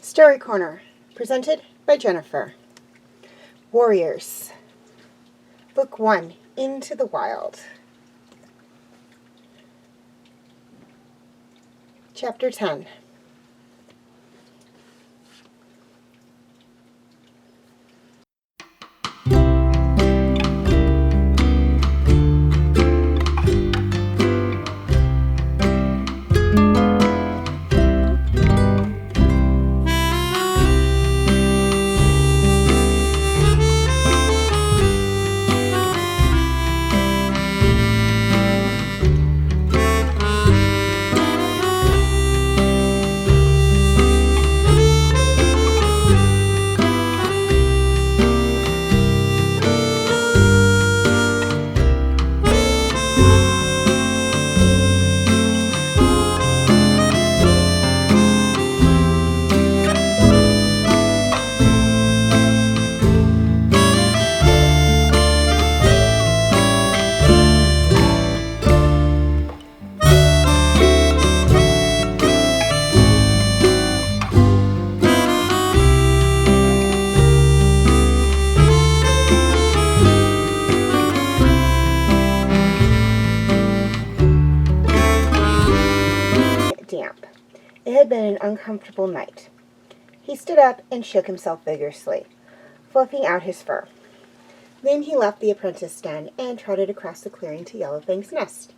Story Corner, presented by Jennifer. Warriors. Book 1, Into the Wild. Chapter 10. Damp. It had been an uncomfortable night. He stood up and shook himself vigorously, fluffing out his fur. Then he left the apprentice den and trotted across the clearing to Yellowfang's nest.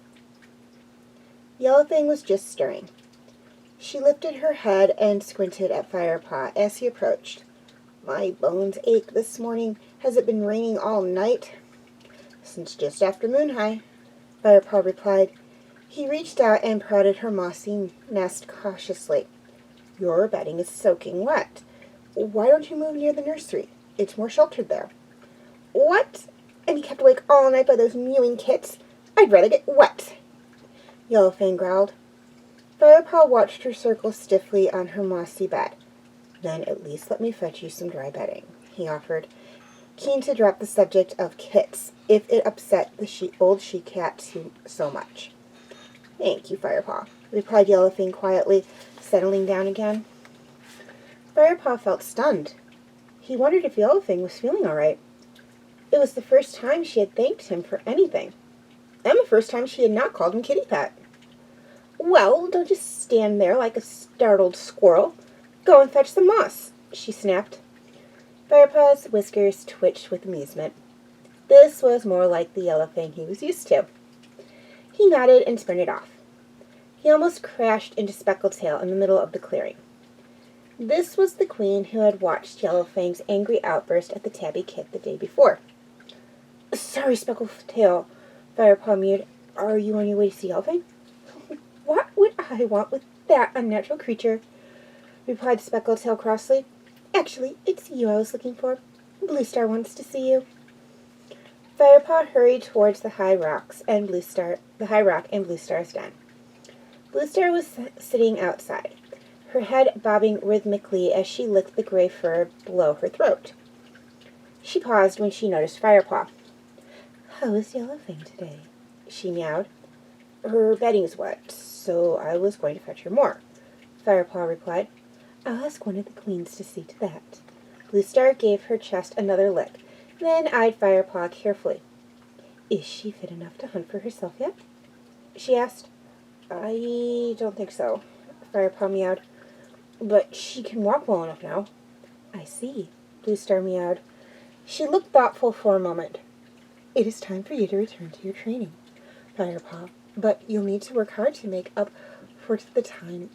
Yellowfang was just stirring. She lifted her head and squinted at Firepaw as he approached. "My bones ache this morning. Has it been raining all night?" "Since just after moon high," Firepaw replied. He reached out and prodded her mossy nest cautiously. "Your bedding is soaking wet. Why don't you move near the nursery? It's more sheltered there." "What? And be kept awake all night by those mewing kits? I'd rather get wet," Yellowfang growled. Firepaw watched her circle stiffly on her mossy bed. "Then at least let me fetch you some dry bedding," he offered, keen to drop the subject of kits if it upset the old she-cat so much. "Thank you, Firepaw," replied Yellowfang quietly, settling down again. Firepaw felt stunned. He wondered if Yellowfang was feeling all right. It was the first time she had thanked him for anything, and the first time she had not called him Kitty Pet. "Well, don't just stand there like a startled squirrel. Go and fetch some moss," she snapped. Firepaw's whiskers twitched with amusement. This was more like the Yellowfang he was used to. He nodded and sprinted off. He almost crashed into Speckletail in the middle of the clearing. This was the queen who had watched Yellowfang's angry outburst at the tabby kit the day before. "Sorry, Speckletail," Firepaw mewed. "Are you on your way to see Yellowfang?" "What would I want with that unnatural creature?" replied Speckletail crossly. "Actually, it's you I was looking for. Bluestar wants to see you." Firepaw hurried towards the high rock and Bluestar's den. Bluestar was sitting outside, her head bobbing rhythmically as she licked the gray fur below her throat. She paused when she noticed Firepaw. How is Yellowfang today? She meowed. Her bedding's wet, so I was going to fetch her more, Firepaw replied. I'll ask one of the queens to see to that. Bluestar gave her chest another lick, then eyed Firepaw carefully. Is she fit enough to hunt for herself yet? She asked. I don't think so, Firepaw meowed. But she can walk well enough now. I see, Bluestar meowed. She looked thoughtful for a moment. It is time for you to return to your training, Firepaw, but you'll need to work hard to make up for the time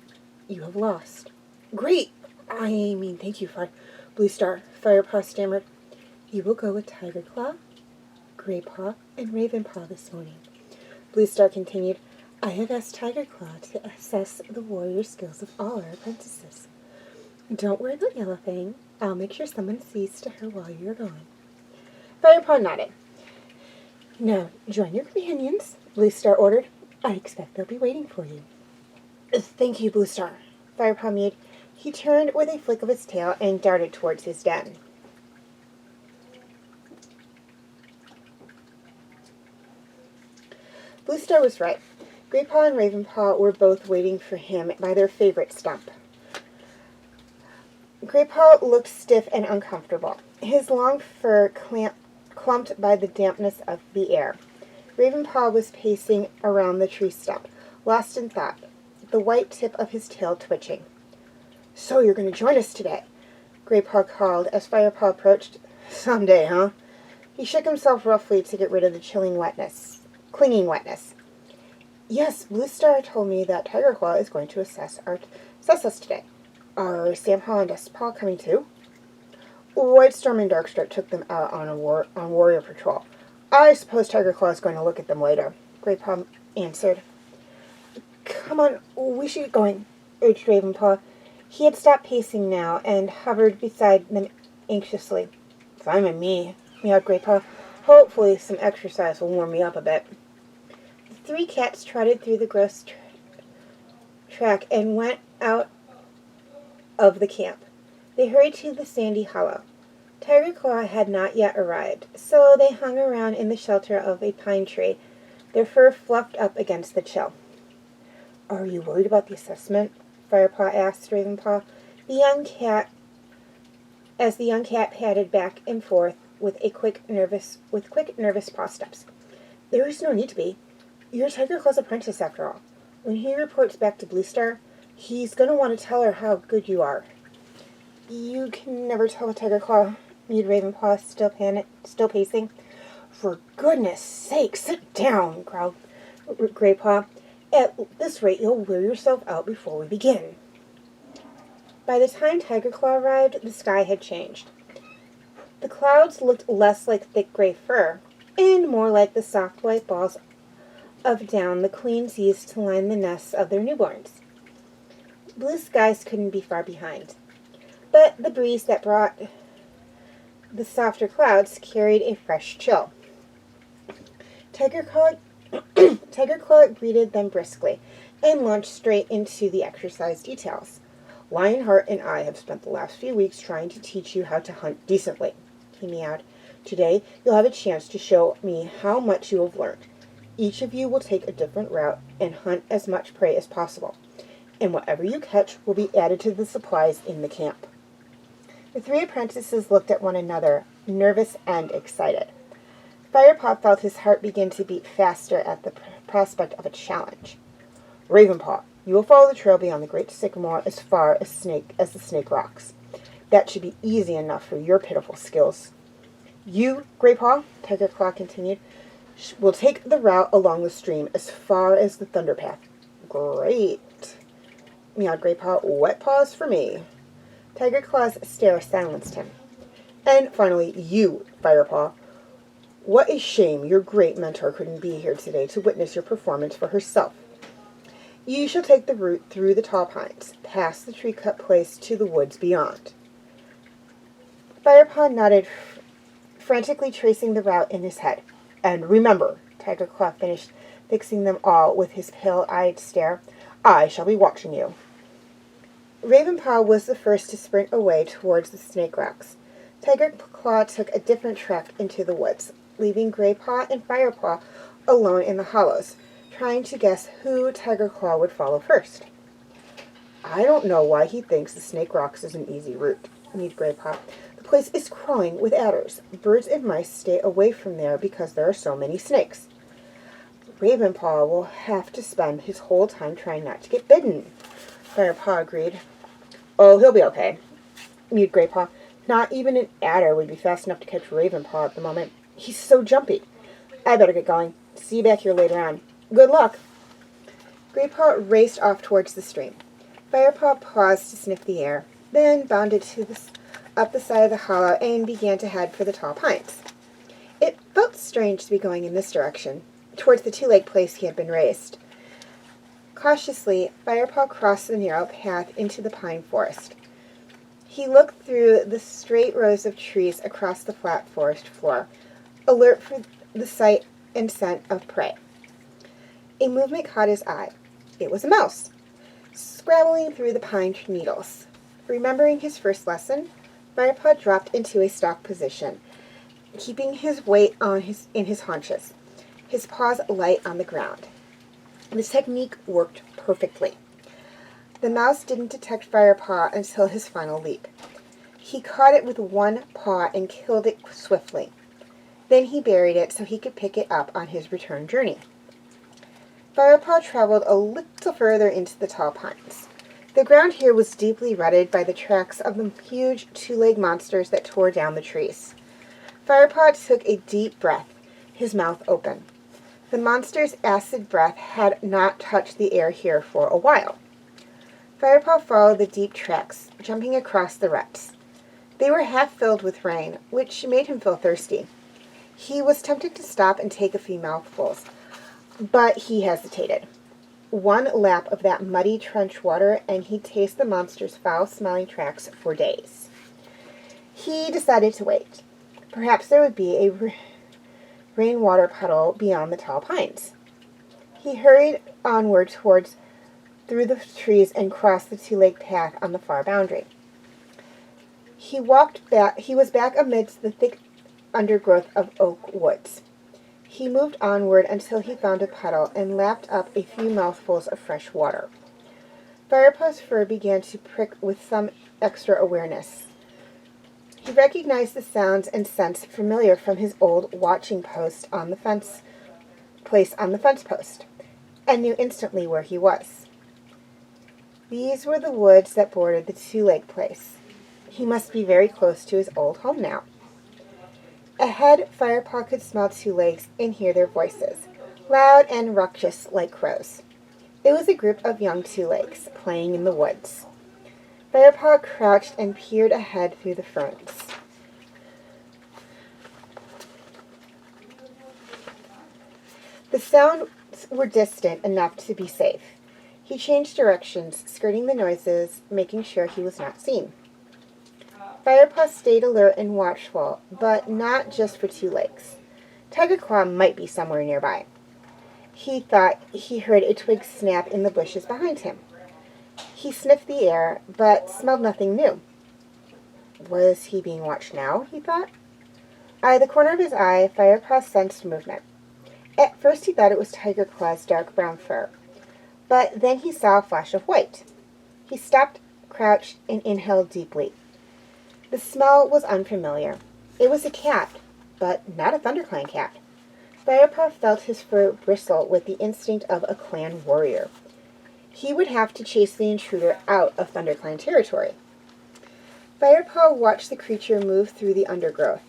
you have lost. Great! Thank you, Bluestar, Firepaw stammered. You will go with Tigerclaw, Greypaw, and Ravenpaw this morning. Bluestar continued. I have asked Tigerclaw to assess the warrior skills of all our apprentices. Don't worry about Yellowfang. I'll make sure someone sees to her while you're gone. Firepaw nodded. Now, join your companions, Bluestar ordered. I expect they'll be waiting for you. Thank you, Bluestar, Firepaw mewed. He turned with a flick of his tail and darted towards his den. Bluestar was right. Greypaw and Ravenpaw were both waiting for him by their favorite stump. Greypaw looked stiff and uncomfortable, his long fur clumped by the dampness of the air. Ravenpaw was pacing around the tree stump, lost in thought, the white tip of his tail twitching. So you're going to join us today, Greypaw called as Firepaw approached. Someday, huh? He shook himself roughly to get rid of the clinging wetness. Yes, Bluestar told me that Tigerclaw is going to assess us today. Are Sampaw and Dustpaw coming too? Whitestorm and Darkstripe took them out on warrior patrol. I suppose Tigerclaw is going to look at them later, Greypaw answered. Come on, we should get going, urged Ravenpaw. He had stopped pacing now and hovered beside them anxiously. Fine with me, meowed Greypaw. Hopefully some exercise will warm me up a bit. The three cats trotted through the gross track and went out of the camp. They hurried to the sandy hollow. Tigerclaw had not yet arrived, so they hung around in the shelter of a pine tree, their fur fluffed up against the chill. Are you worried about the assessment? Firepaw asked Ravenpaw. As the young cat padded back and forth with quick, nervous paw steps. There is no need to be. You're Tigerclaw's apprentice, after all. When he reports back to Bluestar, he's going to want to tell her how good you are. You can never tell with Tigerclaw, mewed Ravenpaw, still pacing. For goodness sake, sit down, growled Greypaw. At this rate, you'll wear yourself out before we begin. By the time Tigerclaw arrived, the sky had changed. The clouds looked less like thick gray fur, and more like the soft white balls of down the queens used to line the nests of their newborns. Blue skies couldn't be far behind, but the breeze that brought the softer clouds carried a fresh chill. Tigerclaw greeted them briskly and launched straight into the exercise details. Lionheart and I have spent the last few weeks trying to teach you how to hunt decently, he meowed. Today, you'll have a chance to show me how much you have learned. Each of you will take a different route and hunt as much prey as possible, and whatever you catch will be added to the supplies in the camp. The three apprentices looked at one another, nervous and excited. Firepaw felt his heart begin to beat faster at the prospect of a challenge. Ravenpaw, you will follow the trail beyond the great sycamore as far as the snake rocks. That should be easy enough for your pitiful skills. You, Greypaw, Tigerclaw continued, will take the route along the stream as far as the Thunder Path. Great, meowed Greypaw. Wet paws for me. Tigerclaw's stare silenced him. And finally, you, Firepaw. What a shame your great mentor couldn't be here today to witness your performance for herself. You shall take the route through the tall pines, past the tree-cut place to the woods beyond. Firepaw nodded, frantically tracing the route in his head. And remember, Tigerclaw finished, fixing them all with his pale-eyed stare, I shall be watching you. Ravenpaw was the first to sprint away towards the snake rocks. Tigerclaw took a different track into the woods, leaving Graypaw and Firepaw alone in the hollows, trying to guess who Tiger Claw would follow first. I don't know why he thinks the Snake Rocks is an easy route, mused Graypaw. The place is crawling with adders. Birds and mice stay away from there because there are so many snakes. Ravenpaw will have to spend his whole time trying not to get bitten, Firepaw agreed. Oh, he'll be okay, mewed Graypaw. Not even an adder would be fast enough to catch Ravenpaw at the moment. He's so jumpy. I better get going. See you back here later on. Good luck. Graypaw raced off towards the stream. Firepaw paused to sniff the air, then bounded up the side of the hollow and began to head for the tall pines. It felt strange to be going in this direction, towards the two-leg place he had been raised. Cautiously, Firepaw crossed the narrow path into the pine forest. He looked through the straight rows of trees across the flat forest floor, alert for the sight and scent of prey. A movement caught his eye. It was a mouse, scrabbling through the pine needles. Remembering his first lesson, Firepaw dropped into a stalk position, keeping his weight in his haunches, his paws light on the ground. This technique worked perfectly. The mouse didn't detect Firepaw until his final leap. He caught it with one paw and killed it swiftly. Then he buried it so he could pick it up on his return journey. Firepaw traveled a little further into the tall pines. The ground here was deeply rutted by the tracks of the huge two-legged monsters that tore down the trees. Firepaw took a deep breath, his mouth open. The monster's acid breath had not touched the air here for a while. Firepaw followed the deep tracks, jumping across the ruts. They were half filled with rain, which made him feel thirsty. He was tempted to stop and take a few mouthfuls, but he hesitated. One lap of that muddy trench water, and he'd taste the monster's foul-smelling tracks for days. He decided to wait. Perhaps there would be a rainwater puddle beyond the tall pines. He hurried onward through the trees and crossed the two-legged path on the far boundary. He was back amidst the thick undergrowth of oak woods. He moved onward until he found a puddle and lapped up a few mouthfuls of fresh water. Firepaw's fur began to prick with some extra awareness. He recognized the sounds and scents familiar from his old watching post on the fence post, and knew instantly where he was. These were the woods that bordered the two-leg place. He must be very close to his old home now. Ahead, Firepaw could smell two legs and hear their voices, loud and raucous like crows. It was a group of young two-legs playing in the woods. Firepaw crouched and peered ahead through the ferns. The sounds were distant enough to be safe. He changed directions, skirting the noises, making sure he was not seen. Firepaw stayed alert and watchful, but not just for two legs. Tiger Claw might be somewhere nearby. He thought he heard a twig snap in the bushes behind him. He sniffed the air, but smelled nothing new. Was he being watched now, he thought? Out of the corner of his eye, Firepaw sensed movement. At first he thought it was Tiger Claw's dark brown fur, but then he saw a flash of white. He stopped, crouched, and inhaled deeply. The smell was unfamiliar. It was a cat, but not a ThunderClan cat. Firepaw felt his fur bristle with the instinct of a clan warrior. He would have to chase the intruder out of ThunderClan territory. Firepaw watched the creature move through the undergrowth.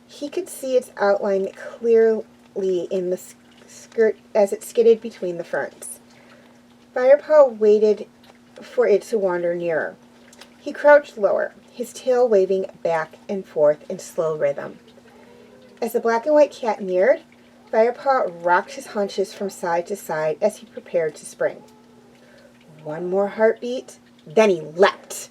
He could see its outline clearly in the skirt as it skidded between the ferns. Firepaw waited for it to wander nearer. He crouched lower, his tail waving back and forth in slow rhythm. As the black and white cat neared, Firepaw rocked his haunches from side to side as he prepared to spring. One more heartbeat, then he leapt.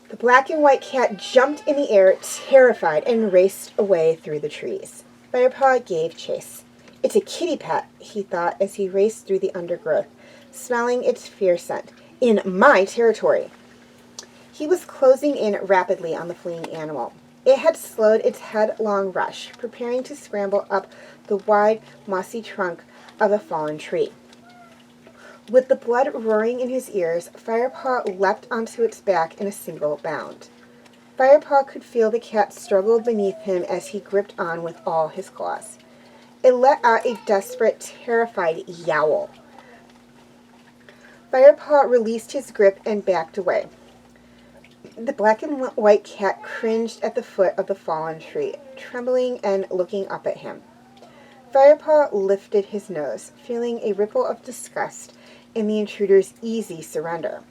The black and white cat jumped in the air, terrified, and raced away through the trees. Firepaw gave chase. It's a kitty pet, he thought as he raced through the undergrowth, smelling its fierce scent. In my territory. He was closing in rapidly on the fleeing animal. It had slowed its headlong rush, preparing to scramble up the wide, mossy trunk of a fallen tree. With the blood roaring in his ears, Firepaw leapt onto its back in a single bound. Firepaw could feel the cat struggle beneath him as he gripped on with all his claws. It let out a desperate, terrified yowl. Firepaw released his grip and backed away. The black and white cat cringed at the foot of the fallen tree, trembling and looking up at him. Firepaw lifted his nose, feeling a ripple of disgust in the intruder's easy surrender.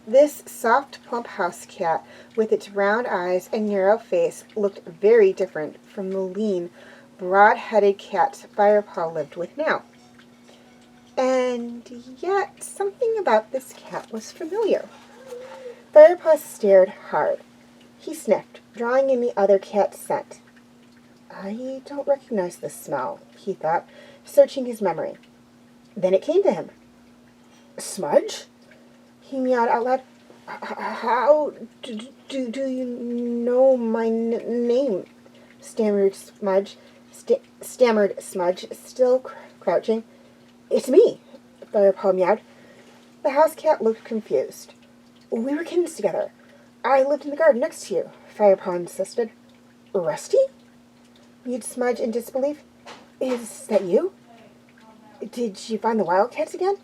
This soft, plump house cat, with its round eyes and narrow face, looked very different from the lean, broad-headed cat Firepaw lived with now. And yet, something about this cat was familiar. Firepaw stared hard. He sniffed, drawing in the other cat's scent. I don't recognize this smell, he thought, searching his memory. Then it came to him. Smudge? He meowed out loud. How do you know my name? Stammered Smudge, still crouching. It's me, Firepaw meowed. The house cat looked confused. We were kittens together. I lived in the garden next to you, Firepaw insisted. Rusty? Mewed Smudge in disbelief. Is that you? Did you find the wildcats again?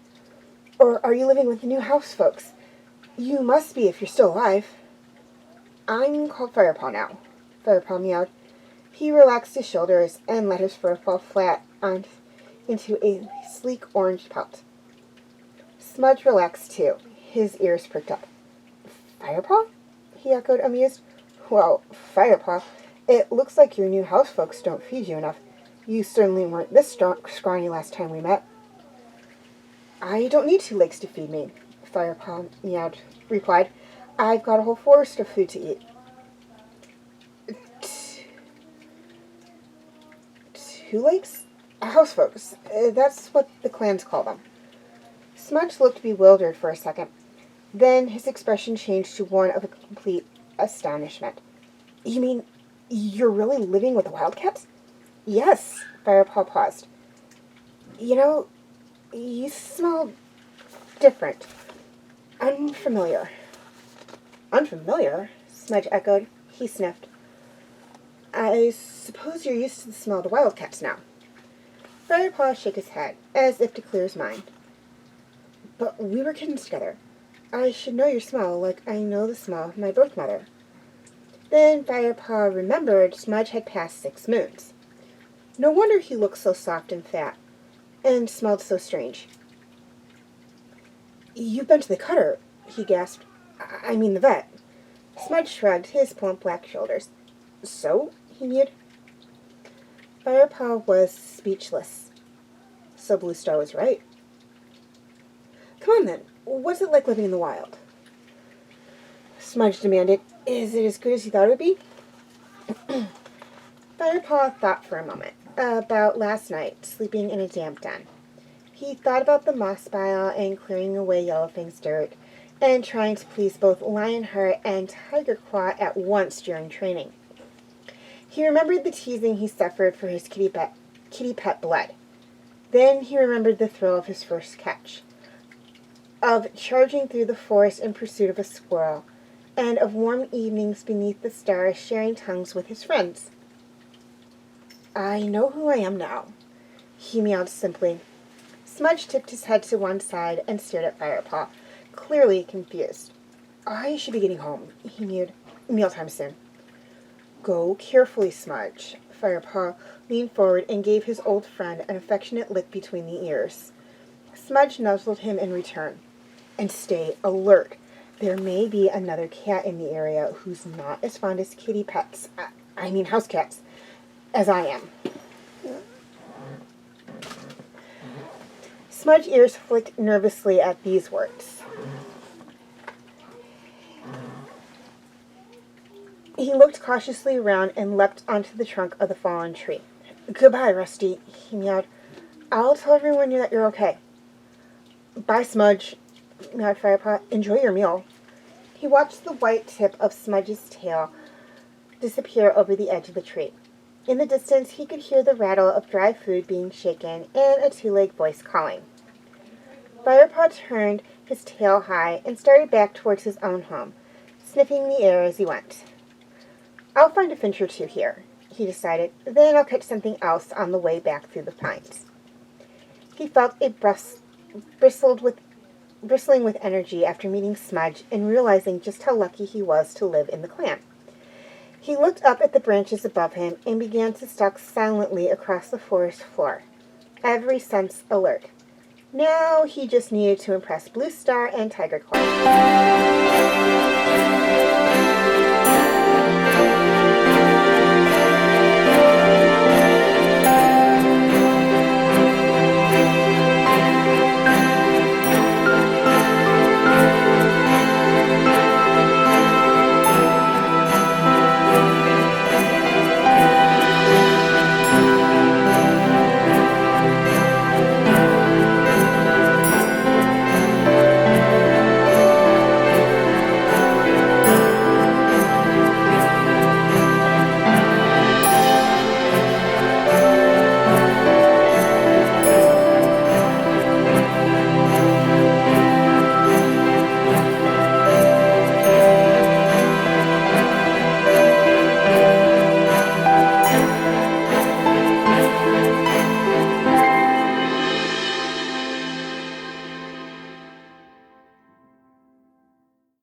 Or are you living with the new house folks? You must be if you're still alive. I'm called Firepaw now, Firepaw meowed. He relaxed his shoulders and let his fur fall flat into a sleek orange pelt. Smudge relaxed too. His ears pricked up. Firepaw? He echoed, amused. Well, Firepaw, it looks like your new house folks don't feed you enough. You certainly weren't this scrawny last time we met. I don't need 2 legs to feed me, Firepaw replied. I've got a whole forest of food to eat. 2 legs? House folks. That's what the clans call them. Smudge looked bewildered for a second. Then his expression changed to one of complete astonishment. You mean you're really living with the wildcats? Yes, Firepaw paused. You know, you smell different. Unfamiliar. Unfamiliar? Smudge echoed. He sniffed. I suppose you're used to the smell of the wildcats now. Firepaw shook his head, as if to clear his mind. But we were kittens together. I should know your smell like I know the smell of my birth mother. Then Firepaw remembered Smudge had passed 6 moons. No wonder he looked so soft and fat, and smelled so strange. You've been to the cutter, he gasped. I mean the vet. Smudge shrugged his plump black shoulders. So? He mewed. Firepaw was speechless. So Blue Star was right. Come on then, what's it like living in the wild? Smudge demanded. Is it as good as you thought it would be? Firepaw thought for a moment about last night, sleeping in a damp den. He thought about the moss pile and clearing away Yellowfang's dirt, and trying to please both Lionheart and Tiger Claw at once during training. He remembered the teasing he suffered for his kitty pet blood. Then he remembered the thrill of his first catch, of charging through the forest in pursuit of a squirrel, and of warm evenings beneath the stars sharing tongues with his friends. I know who I am now, he meowed simply. Smudge tipped his head to one side and stared at Firepaw, clearly confused. I should be getting home, he mewed. Mealtime soon. Go carefully, Smudge. Firepaw leaned forward and gave his old friend an affectionate lick between the ears. Smudge nuzzled him in return. And stay alert. There may be another cat in the area who's not as fond as kitty pets, house cats, as I am. Smudge's ears flicked nervously at these words. He looked cautiously around and leapt onto the trunk of the fallen tree. Goodbye, Rusty, he meowed. I'll tell everyone that you're okay. Bye, Smudge, meowed Firepaw. Enjoy your meal. He watched the white tip of Smudge's tail disappear over the edge of the tree. In the distance, he could hear the rattle of dry food being shaken and a two-legged voice calling. Firepaw turned his tail high and started back towards his own home, sniffing the air as he went. I'll find a finch or two here, he decided, then I'll catch something else on the way back through the pines. He felt it bristling with energy after meeting Smudge and realizing just how lucky he was to live in the clan. He looked up at the branches above him and began to stalk silently across the forest floor, every sense alert. Now he just needed to impress Blue Star and Tiger Claw.